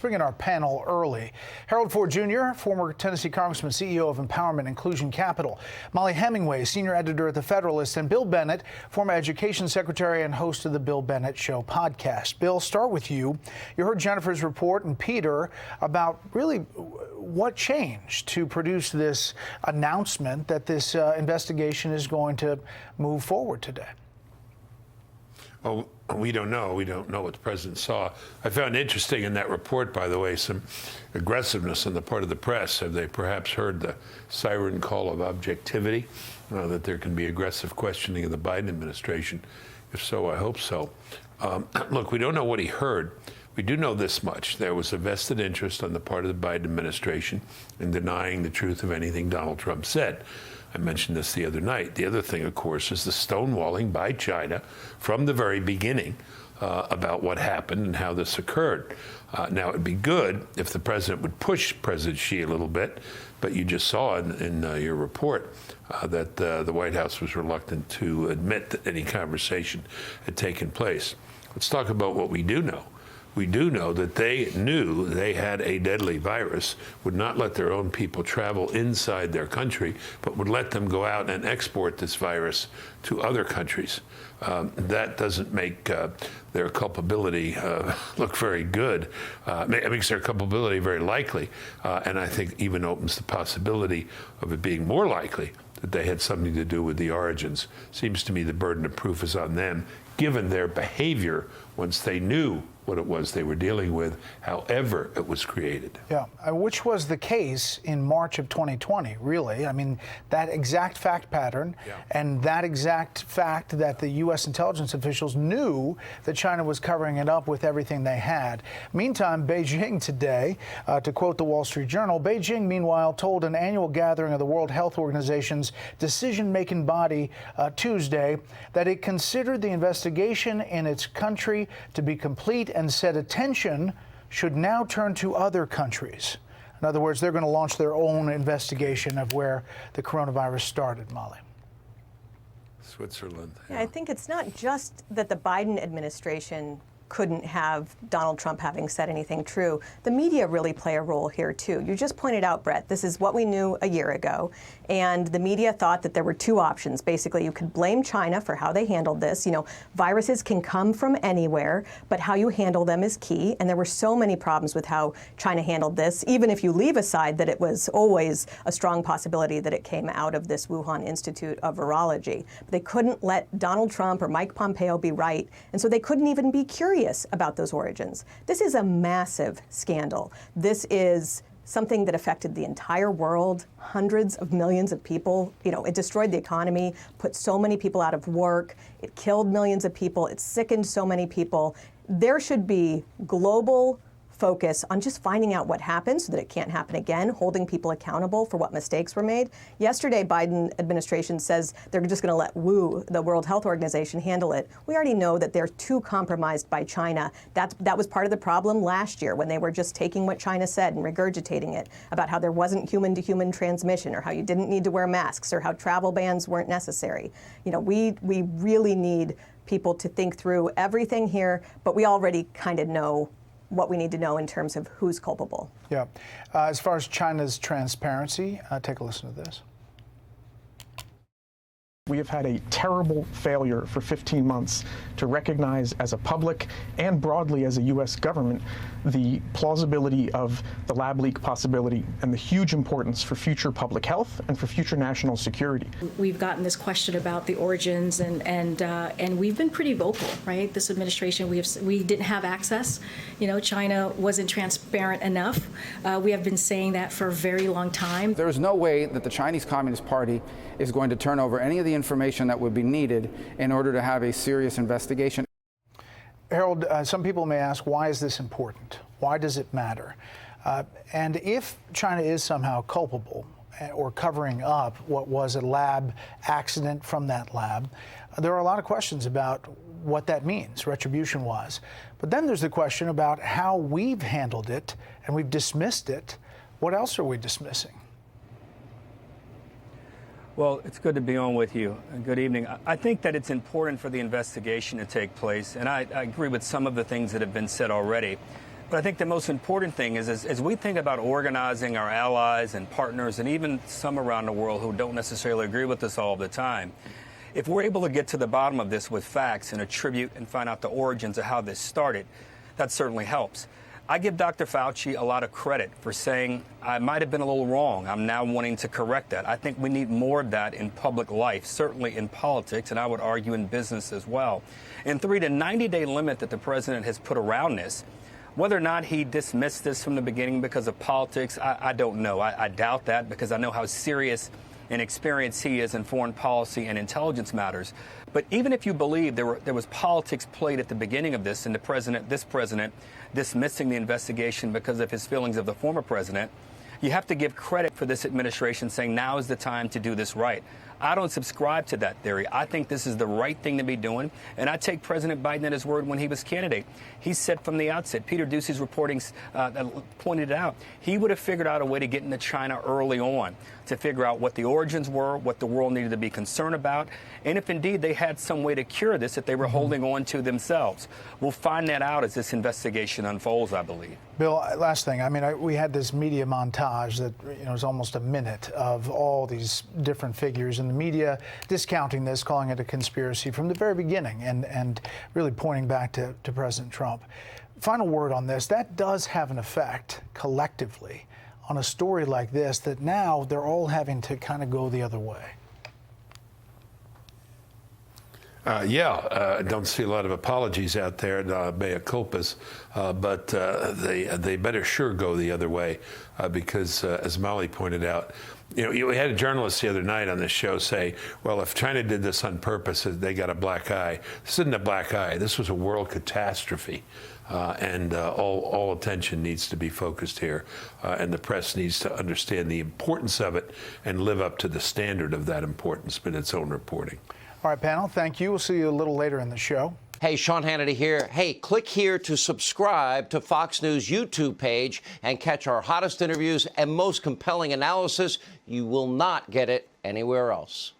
Bring in our panel early. Harold Ford Jr., former Tennessee Congressman, CEO of Empowerment Inclusion Capital. Mollie Hemingway, senior editor at The Federalist. And Bill Bennett, former Education Secretary and host of the Bill Bennett Show podcast. Bill, start with you. You heard Jennifer's report and Peter about really what changed to produce this announcement that this investigation is going to move forward today. Oh, we don't know. We don't know what the president saw. I found interesting in that report, by the way, some aggressiveness on the part of the press. Have they perhaps heard the siren call of objectivity, that there can be aggressive questioning of the Biden administration? If so, I hope so. Look, we don't know what he heard. We do know this much. There was a vested interest on the part of the Biden administration in denying the truth of anything Donald Trump said. I mentioned this the other night. The other thing, of course, is the stonewalling by China from the very beginning about what happened and how this occurred. Now, it'd be good if the president would push President Xi a little bit, but you just saw in your report that the White House was reluctant to admit that any conversation had taken place. Let's talk about what we do know. We do know that they knew they had a deadly virus, would not let their own people travel inside their country, but would let them go out and export this virus to other countries. That doesn't make their culpability look very good. It makes their culpability very likely, and I think even opens the possibility of it being more likely that they had something to do with the origins. Seems to me the burden of proof is on them, given their behavior once they knew what it was they were dealing with, however it was created. Yeah, which was the case in March of 2020, really. I mean, that exact fact pattern and that exact fact that the U.S. intelligence officials knew that China was covering it up with everything they had. Meantime, Beijing today, to quote the Wall Street Journal, Beijing, meanwhile, told an annual gathering of the World Health Organization's decision-making body Tuesday that it considered the investigation in its country to be complete and said attention should now turn to other countries. In other words, they're going to launch their own investigation of where the coronavirus started, Mollie. Switzerland. Yeah, I think it's not just that the Biden administration couldn't have Donald Trump having said anything true. The media really play a role here, too. You just pointed out, Brett, this is what we knew a year ago. And the media thought that there were two options. Basically, you could blame China for how they handled this. You know, viruses can come from anywhere, but how you handle them is key. And there were so many problems with how China handled this, even if you leave aside that it was always a strong possibility that it came out of this Wuhan Institute of Virology. But they couldn't let Donald Trump or Mike Pompeo be right, and so they couldn't even be curious about those origins. This is a massive scandal. This is something that affected the entire world, hundreds of millions of people. You know, it destroyed the economy, put so many people out of work, it killed millions of people, it sickened so many people. There should be global focus on just finding out what happened so that it can't happen again, holding people accountable for what mistakes were made. Yesterday, Biden administration says they're just going to let WHO, the World Health Organization, handle it. We already know that they're too compromised by China. That was part of the problem last year when they were just taking what China said and regurgitating it about how there wasn't human-to-human transmission or how you didn't need to wear masks or how travel bans weren't necessary. You know, we really need people to think through everything here, but we already kind of know what we need to know in terms of who's culpable. Yeah. As far as China's transparency, take a listen to this. We have had a terrible failure for 15 months to recognize as a public and broadly as a U.S. government the plausibility of the lab leak possibility and the huge importance for future public health and for future national security. We've gotten this question about the origins and we've been pretty vocal, right? This administration, we didn't have access. You know, China wasn't transparent enough. We have been saying that for a very long time. There is no way that the Chinese Communist Party is going to turn over any of the information that would be needed in order to have a serious investigation. Harold, some people may ask, why is this important? Why does it matter? And if China is somehow culpable or covering up what was a lab accident from that lab, there are a lot of questions about what that means, retribution-wise. But then there's the question about how we've handled it, and we've dismissed it. What else are we dismissing? Well, it's good to be on with you. Good evening. I think that it's important for the investigation to take place, and I agree with some of the things that have been said already. But I think the most important thing is as we think about organizing our allies and partners and even some around the world who don't necessarily agree with us all the time, if we're able to get to the bottom of this with facts and attribute and find out the origins of how this started, that certainly helps. I give Dr. Fauci a lot of credit for saying, I might have been a little wrong. I'm now wanting to correct that. I think we need more of that in public life, certainly in politics, and I would argue in business as well. And three, the 90-day limit that the president has put around this, whether or not he dismissed this from the beginning because of politics, I don't know. I doubt that because I know how serious and experienced he is in foreign policy and intelligence matters. But even if you believe there was politics played at the beginning of this and this president dismissing the investigation because of his feelings of the former president, you have to give credit for this administration saying now is the time to do this right. I don't subscribe to that theory. I think this is the right thing to be doing, and I take President Biden at his word when he was candidate. He said from the outset, Peter Doocy's reporting pointed it out, he would have figured out a way to get into China early on to figure out what the origins were, what the world needed to be concerned about, and if indeed they had some way to cure this that they were holding on to themselves. We'll find that out as this investigation unfolds, I believe. Bill, last thing. I mean, we had this media montage that was almost a minute of all these different figures in the media discounting this, calling it a conspiracy from the very beginning, and really pointing back to President Trump. Final word on this. That does have an effect collectively on a story like this that now they're all having to kind of go the other way. I don't see a lot of apologies out there, mea culpas, but they better sure go the other way because, as Mollie pointed out, we had a journalist the other night on this show say, well, if China did this on purpose, they got a black eye. This isn't a black eye. This was a world catastrophe. And all attention needs to be focused here, and the press needs to understand the importance of it and live up to the standard of that importance in its own reporting. All right, panel, thank you. We'll see you a little later in the show. Hey, Sean Hannity here. Hey, click here to subscribe to Fox News YouTube page and catch our hottest interviews and most compelling analysis. You will not get it anywhere else.